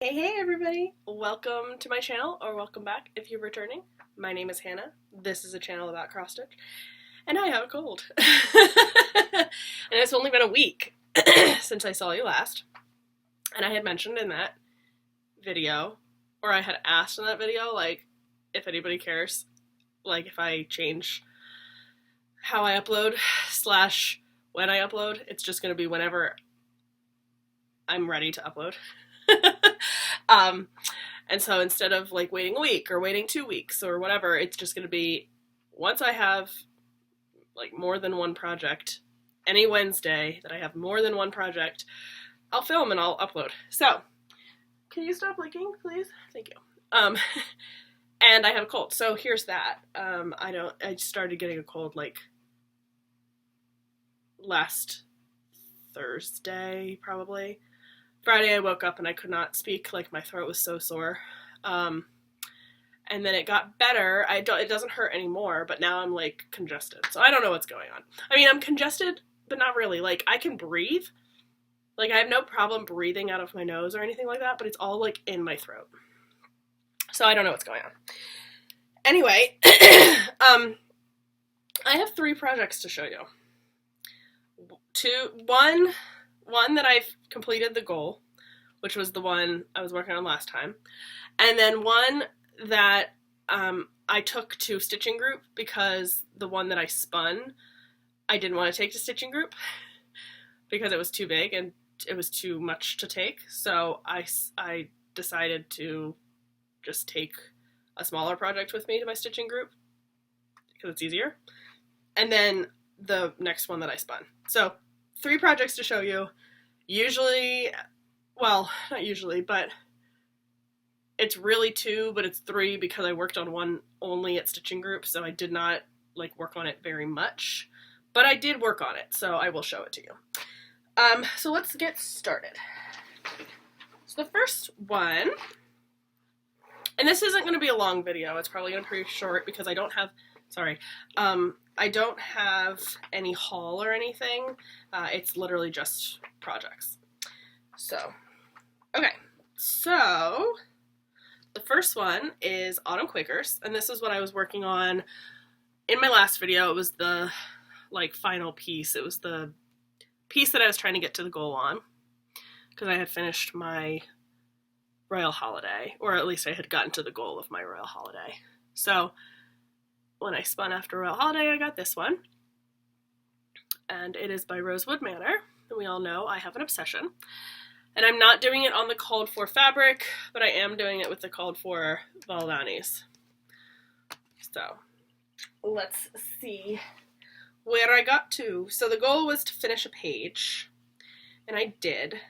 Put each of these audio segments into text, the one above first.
Hey everybody! Welcome to my channel, or welcome back if you're returning. My name is Hannah. This is a channel about cross stitch, and I have a cold. And it's only been a week since I saw you last, and I had mentioned in that video, or I had asked in that video, like, if anybody cares, like, if I change how I upload / when I upload. It's just going to be whenever I'm ready to upload. And so instead of like waiting a week or waiting 2 weeks or whatever, it's just going to be once I have like more than one project, any Wednesday that I have more than one project, I'll film and I'll upload. So, can you stop leaking, please? Thank you. And I have a cold, so here's that. I started getting a cold like last Thursday, probably. Friday I woke up and I could not speak, like my throat was so sore. And then it got better. It doesn't hurt anymore, but now I'm like congested. So I don't know what's going on. I mean, I'm congested, but not really. Like I can breathe. Like I have no problem breathing out of my nose or anything like that, but it's all like in my throat. So I don't know what's going on. Anyway, I have 3 projects to show you. One that I've completed the goal, which was the one I was working on last time, and then one that I took to stitching group because the one that I spun I didn't want to take to stitching group because it was too big and it was too much to take, so I decided to just take a smaller project with me to my stitching group because it's easier, and then the next one that I spun. So 3 projects to show you. Usually, well, not usually, but it's really 2, but it's 3 because I worked on one only at stitching group, so I did not like work on it very much, but I did work on it, so I will show it to you. So let's get started. So the first one, and this isn't going to be a long video, it's probably going to be pretty short because I don't have, I don't have any haul or anything. It's literally just projects. So, okay. So, the first one is Autumn Quakers, and this is what I was working on in my last video. It was the, like, final piece. It was the piece that I was trying to get to the goal on, because I had finished my Royal Holiday, or at least I had gotten to the goal of my Royal Holiday. So, when I spun after Royal Holiday, I got this one, and it is by Rosewood Manor, and we all know I have an obsession, and I'm not doing it on the called for fabric, but I am doing it with the called for Valdanis. So, let's see where I got to. So the goal was to finish a page, and I did.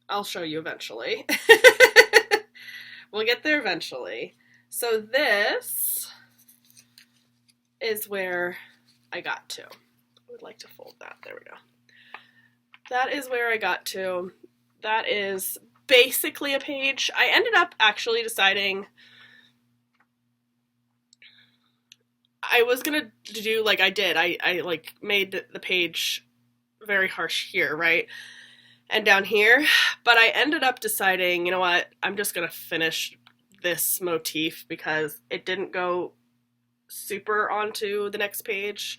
I'll show you eventually. We'll get there eventually. So this is where I got to. I would like to fold that. There we go. That is where I got to. That is basically a page. I ended up actually deciding I was gonna do like I did. I like made the page very harsh here, right? And down here. But I ended up deciding, you know what, I'm just gonna finish this motif because it didn't go super onto the next page,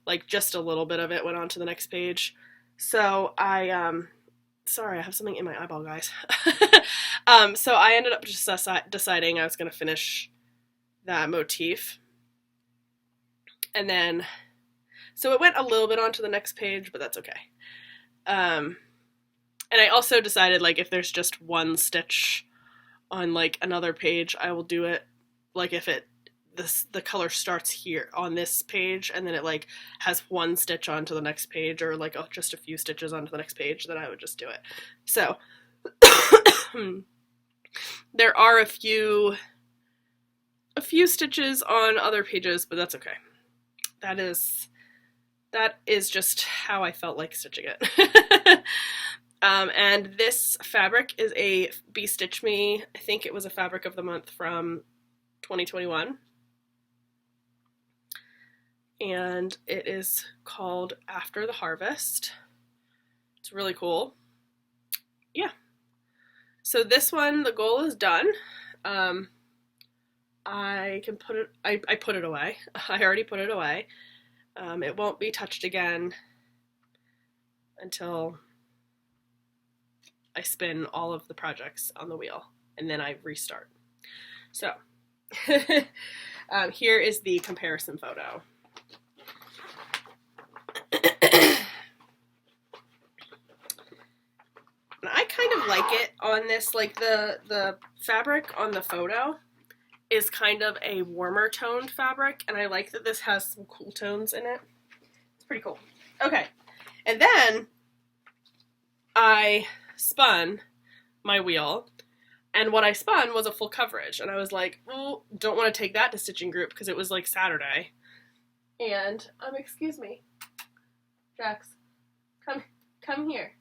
like just a little bit of it went onto the next page. So I sorry, I have something in my eyeball, guys. So I ended up just deciding I was going to finish that motif, and then so it went a little bit onto the next page, but that's okay. And I also decided, like, if there's just one stitch on like another page, I will do it like if the color starts here on this page and then it like has one stitch onto the next page, or like just a few stitches onto the next page, then I would just do it. So there are a few stitches on other pages, but that's okay. That is just how I felt like stitching it. And this fabric is a BeStitchMe. I think it was a fabric of the month from 2021. And it is called After the Harvest. It's really cool. yeah. So this one, the goal is done. I can put it, I put it away. I already put it away. It won't be touched again until I spin all of the projects on the wheel and then I restart. So here is the comparison photo. And I kind of like it on this, like the fabric on the photo is kind of a warmer toned fabric, and I like that this has some cool tones in it. It's pretty cool. Okay, and then I spun my wheel, and what I spun was a full coverage, and I was like, oh, don't want to take that to stitching group because it was like Saturday. And, excuse me, Jax, come here.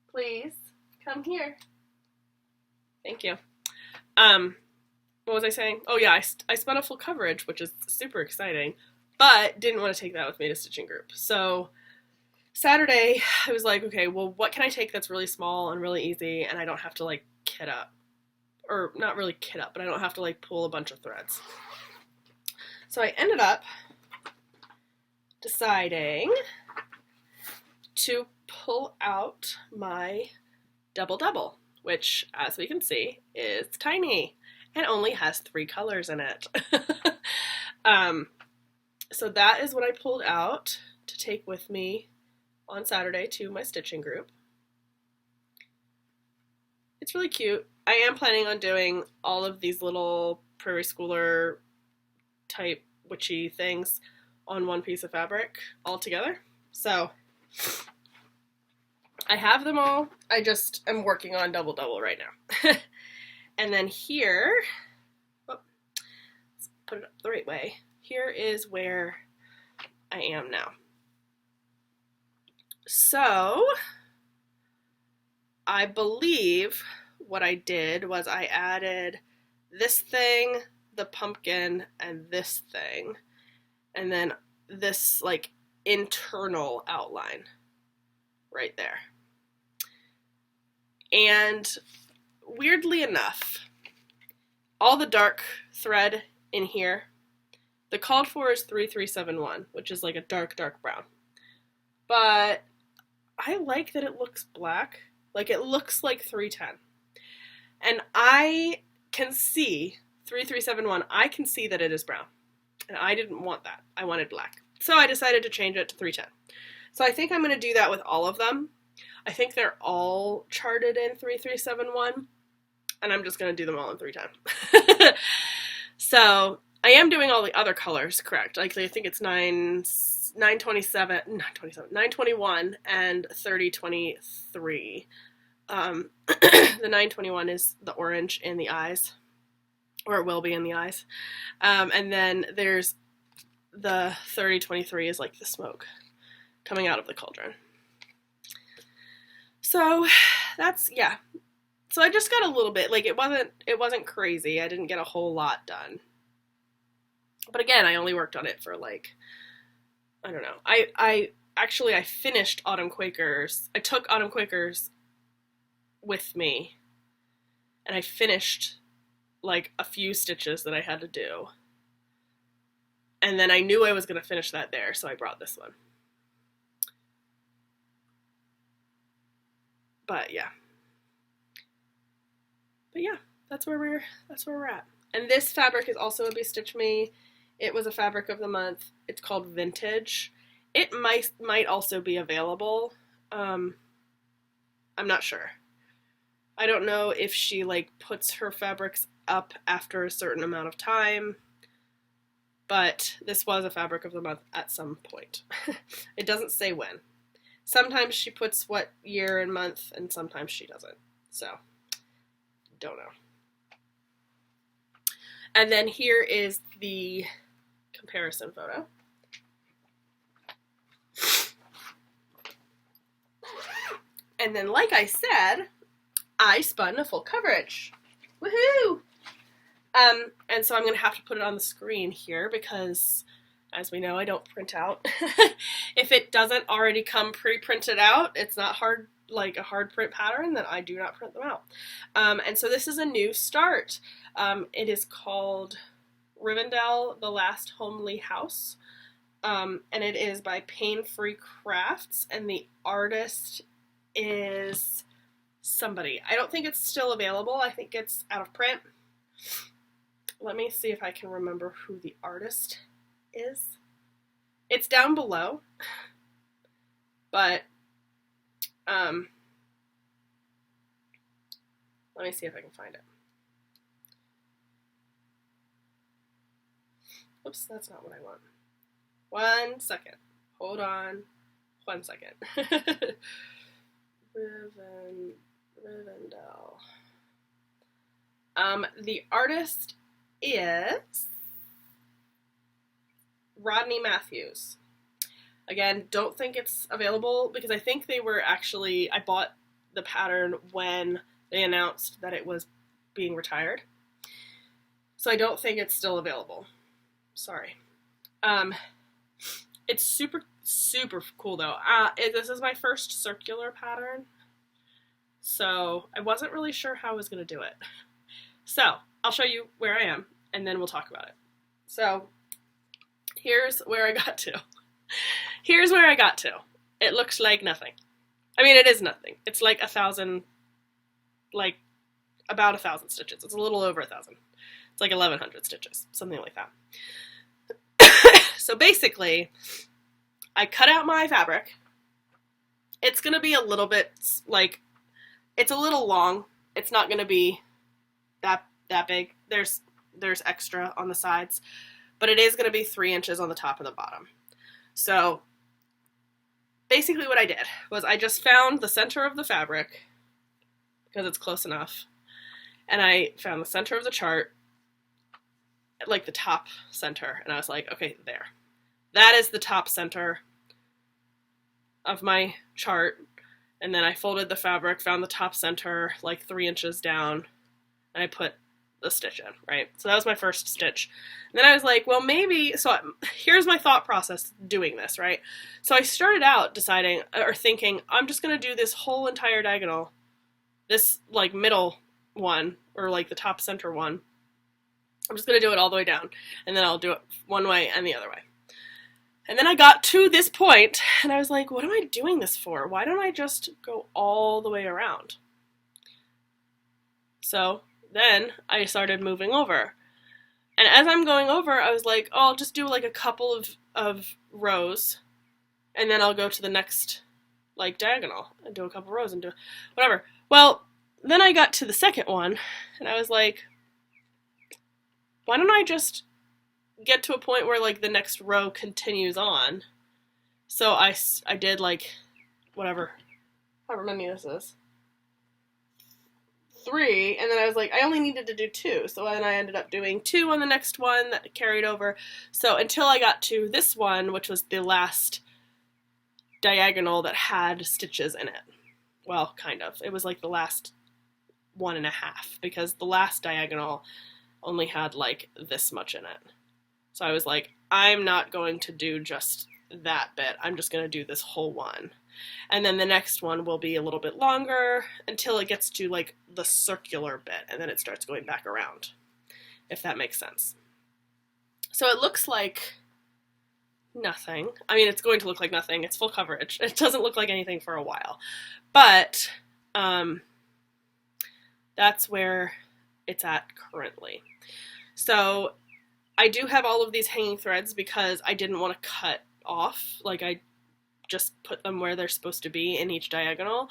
Please, come here. Thank you. What was I saying? Oh yeah, I spun a full coverage, which is super exciting, but didn't want to take that with me to stitching group. So Saturday, I was like, okay, well, what can I take that's really small and really easy, and I don't have to like kit up, or not really kit up, but I don't have to like pull a bunch of threads. So I ended up deciding to pull out my double, which, as we can see, is tiny and only has 3 colors in it. So that is what I pulled out to take with me on Saturday to my stitching group. It's really cute. I am planning on doing all of these little Prairie Schooler type witchy things on one piece of fabric all together. So I have them all. I just am working on double right now. And then here, let's put it up the right way. Here is where I am now. So I believe what I did was I added this thing, the pumpkin, and this thing, and then this like internal outline right there. And weirdly enough, all the dark thread in here, the called for is 3371, which is like a dark brown. But I like that it looks black. Like it looks like 310. And I can see 3371, I can see that it is brown. And I didn't want that. I wanted black. So I decided to change it to 310. So I think I'm going to do that with all of them. I think they're all charted in 3371, and I'm just going to do them all in 310. So I am doing all the other colors correct. Like I think it's 921 and 3023. The 921 is the orange in the eyes, or it will be in the eyes. And then there's the 3023 is like the smoke coming out of the cauldron. So that's, yeah. So I just got a little bit, like it wasn't crazy. I didn't get a whole lot done. But again, I only worked on it for like, I don't know. I finished Autumn Quakers. I took Autumn Quakers with me and I finished like a few stitches that I had to do. And then I knew I was going to finish that there, so I brought this one. But yeah, that's where we're at. And this fabric is also a BeStitchMe. It was a fabric of the month. It's called Vintage. It might also be available. I'm not sure. I don't know if she like puts her fabrics up after a certain amount of time, but this was a fabric of the month at some point. It doesn't say when. Sometimes she puts what year and month, and sometimes she doesn't. So, don't know. And then here is the comparison photo. And then, like I said, I spun a full coverage. Woohoo! And so I'm going to have to put it on the screen here because, as we know, I don't print out. If it doesn't already come pre-printed out, it's not hard like a hard print pattern, then I do not print them out. And so this is a new start. It is called Rivendell, The Last Homely House. And it is by Paine Free Crafts, and the artist is somebody. I don't think it's still available. I think it's out of print. Let me see if I can remember who the artist is. It's down below, but let me see if I can find it. Oops, that's not what I want. 1 second. Hold on. 1 second. Rivendell. The artist is Rodney Matthews. Again, don't think it's available because I think they were actually, I bought the pattern when they announced that it was being retired. So I don't think it's still available. Sorry. It's super, super cool though. This is my first circular pattern, so I wasn't really sure how I was going to do it. So I'll show you where I am, and then we'll talk about it. So here's where I got to. Here's where I got to. It looks like nothing. I mean, it is nothing. It's like 1,000, like about 1,000 stitches. It's a little over 1,000. It's like 1,100 stitches, something like that. So basically, I cut out my fabric. It's going to be a little bit, like, it's a little long. It's not going to be that big. There's extra on the sides, but it is going to be 3 inches on the top and the bottom. So basically what I did was I just found the center of the fabric, because it's close enough, and I found the center of the chart, like the top center, and I was like, okay, there. That is the top center of my chart, and then I folded the fabric, found the top center like 3 inches down, and I put the stitch in, right? So that was my first stitch. And then I was like, well, maybe, here's my thought process doing this, right? So I started out deciding, or thinking, I'm just going to do this whole entire diagonal, this like middle one, or like the top center one. I'm just going to do it all the way down, and then I'll do it one way and the other way. And then I got to this point, and I was like, what am I doing this for? Why don't I just go all the way around? So then I started moving over. And as I'm going over, I was like, oh, I'll just do like a couple of rows, and then I'll go to the next like diagonal and do a couple rows and do whatever. Well, then I got to the second one, and I was like, why don't I just get to a point where like the next row continues on? So I did like whatever, however many this is, 3, and then I was like, I only needed to do 2, so then I ended up doing 2 on the next one that carried over. So until I got to this one, which was the last diagonal that had stitches in it. Well, kind of. It was like the last 1.5, because the last diagonal only had like this much in it. So I was like, I'm not going to do just that bit. I'm just going to do this whole one. And then the next one will be a little bit longer until it gets to like the circular bit, and then it starts going back around, if that makes sense. So it looks like nothing. I mean, it's going to look like nothing. It's full coverage. It doesn't look like anything for a while. But that's where it's at currently. So I do have all of these hanging threads because I didn't want to cut off. Like, I just put them where they're supposed to be in each diagonal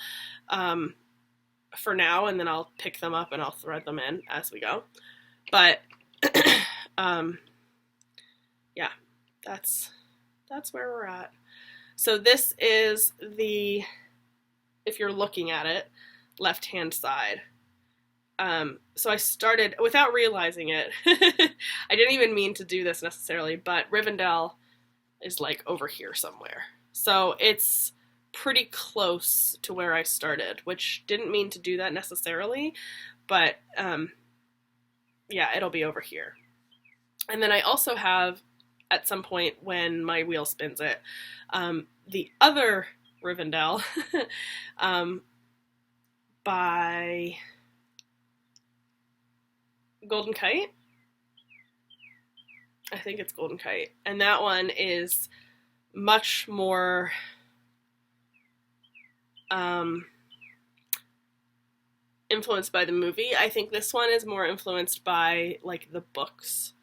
for now, and then I'll pick them up and I'll thread them in as we go. But yeah, that's where we're at. So this is the, if you're looking at it, left-hand side. So I started, without realizing it, I didn't even mean to do this necessarily, but Rivendell is like over here somewhere. So it's pretty close to where I started, which didn't mean to do that necessarily, but yeah, it'll be over here. And then I also have, at some point when my wheel spins it, the other Rivendell by Golden Kite. I think it's Golden Kite. And that one is much more influenced by the movie. I think this one is more influenced by like the books,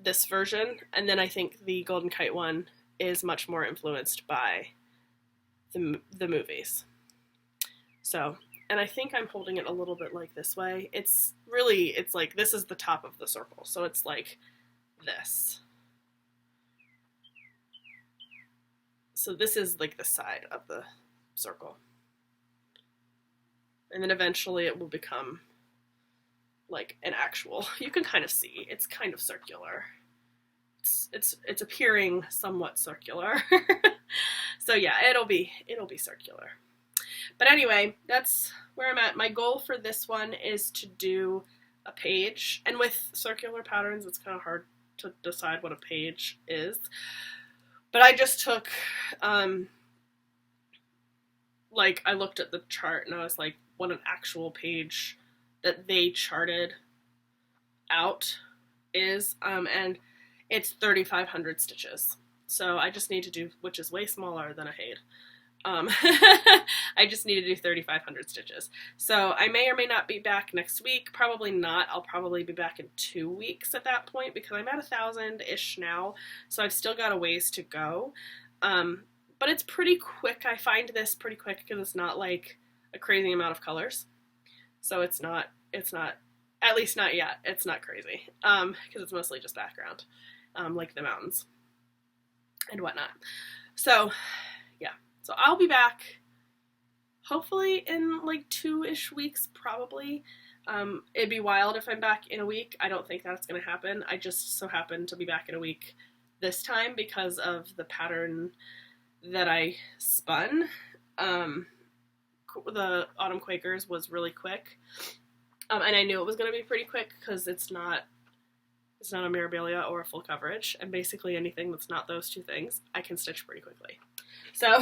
this version, and then I think the Golden Kite one is much more influenced by the movies. So, and I think I'm holding it a little bit like this way. It's like this is the top of the circle, so it's like this. So this is like the side of the circle. And then eventually it will become like an actual, you can kind of see, it's kind of circular. It's appearing somewhat circular. So yeah, it'll be circular. But anyway, that's where I'm at. My goal for this one is to do a page, and with circular patterns it's kind of hard to decide what a page is. But I just took like I looked at the chart and I was like, what an actual page that they charted out is, and it's 3,500 stitches. So I just need to do, which is way smaller than a Haid. I just need to do 3,500 stitches. So I may or may not be back next week. Probably not. I'll probably be back in 2 weeks at that point because I'm at 1,000-ish now. So I've still got a ways to go. But it's pretty quick. I find this pretty quick because it's not like a crazy amount of colors. So it's not, at least not yet. It's not crazy. Because it's mostly just background. Like the mountains and whatnot. So yeah. So I'll be back hopefully in like 2-ish weeks, probably. It'd be wild if I'm back in a week. I don't think that's going to happen. I just so happen to be back in a week this time because of the pattern that I spun. The Autumn Quakers was really quick. And I knew it was going to be pretty quick because it's not a Mirabilia or a full coverage. And basically anything that's not those two things, I can stitch pretty quickly. So,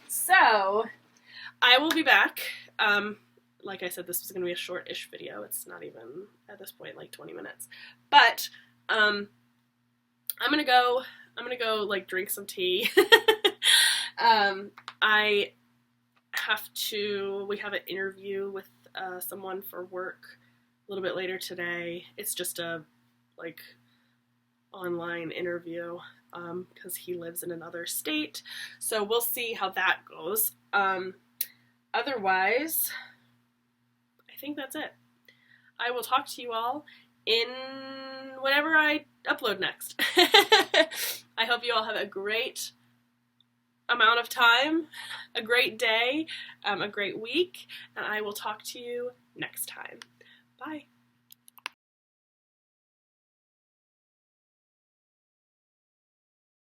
so I will be back. Like I said, this was going to be a short-ish video. It's not even, at this point, like 20 minutes. But, I'm going to go, like, drink some tea. We have an interview with, someone for work a little bit later today. It's just a, like, online interview. Because he lives in another state. So we'll see how that goes. Otherwise, I think that's it. I will talk to you all in whenever I upload next. I hope you all have a great amount of time, a great day, a great week, and I will talk to you next time. Bye.